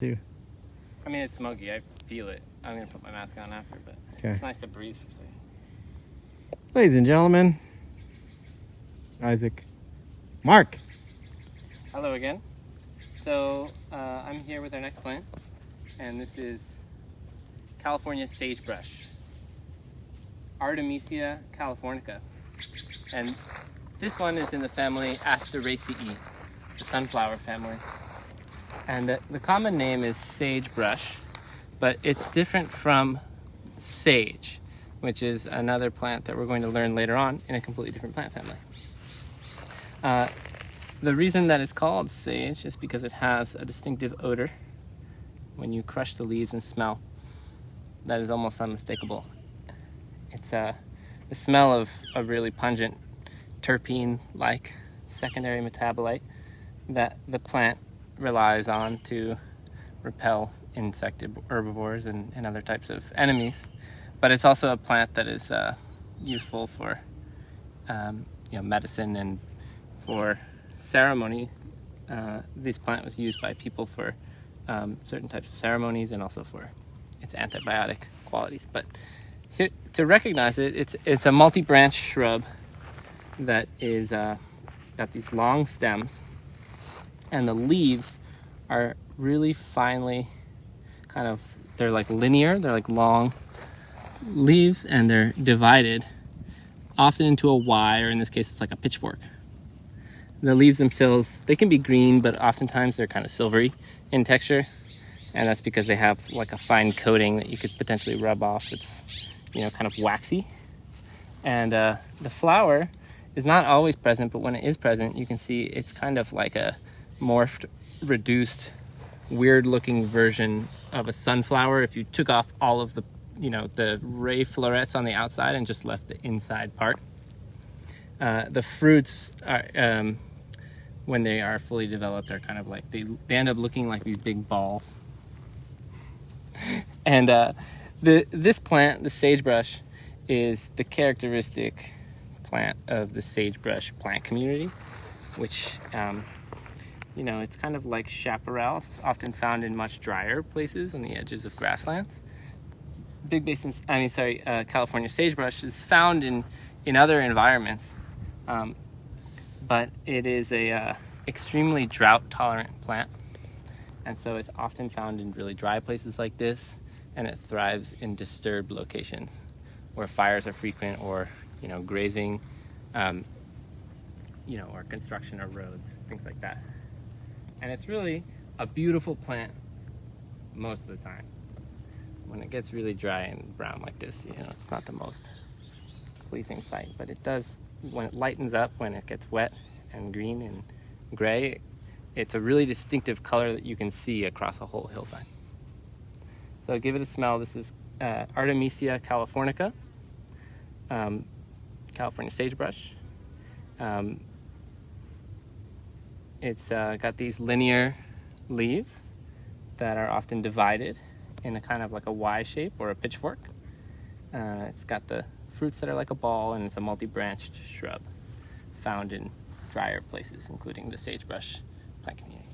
too. I mean, it's smoky. I feel it. I'm going to put my mask on after, but Okay. it's nice to breathe for a second. Ladies and gentlemen, Isaac, Mark. Hello again. So I'm here with our next plant, and this is California sagebrush, Artemisia californica. And this one is in the family Asteraceae, the sunflower family. And the common name is sagebrush, but it's different from sage, which is another plant that we're going to learn later on in a completely different plant family. The reason that it's called sage is because it has a distinctive odor when you crush the leaves and smell that is almost unmistakable. It's the smell of a really pungent terpene-like secondary metabolite that the plant relies on to repel insect herbivores and other types of enemies. But it's also a plant that is useful for medicine and for ceremony. This plant was used by people for certain types of ceremonies and also for its antibiotic qualities. But to recognize it, it's a multi-branch shrub that is got these long stems, and the leaves are really finely they're like linear, they're like long leaves, and they're divided often into a Y, or in this case it's like a pitchfork. The leaves themselves, they can be green, but oftentimes they're kind of silvery in texture, and that's because they have like a fine coating that you could potentially rub off. It's kind of waxy. And the flower is not always present, but when it is present, you can see it's kind of like a morphed, reduced, weird looking version of a sunflower if you took off all of the the ray florets on the outside and just left the inside part. The fruits are when they are fully developed are kind of like they end up looking like these big balls. And this plant, the sagebrush, is the characteristic plant of the sagebrush plant community, which it's kind of like chaparral, often found in much drier places on the edges of grasslands. California sagebrush is found in other environments, but it is a extremely drought-tolerant plant, and so it's often found in really dry places like this, and it thrives in disturbed locations where fires are frequent, or grazing, or construction of roads, things like that. And it's really a beautiful plant most of the time. When it gets really dry and brown like this, it's not the most pleasing sight, but it does, when it lightens up, when it gets wet and green and gray, it's a really distinctive color that you can see across a whole hillside. So give it a smell. This is Artemisia californica, California sagebrush. It's got these linear leaves that are often divided in a kind of like a Y shape or a pitchfork. It's got the fruits that are like a ball, and it's a multi-branched shrub found in drier places, including the sagebrush plant community.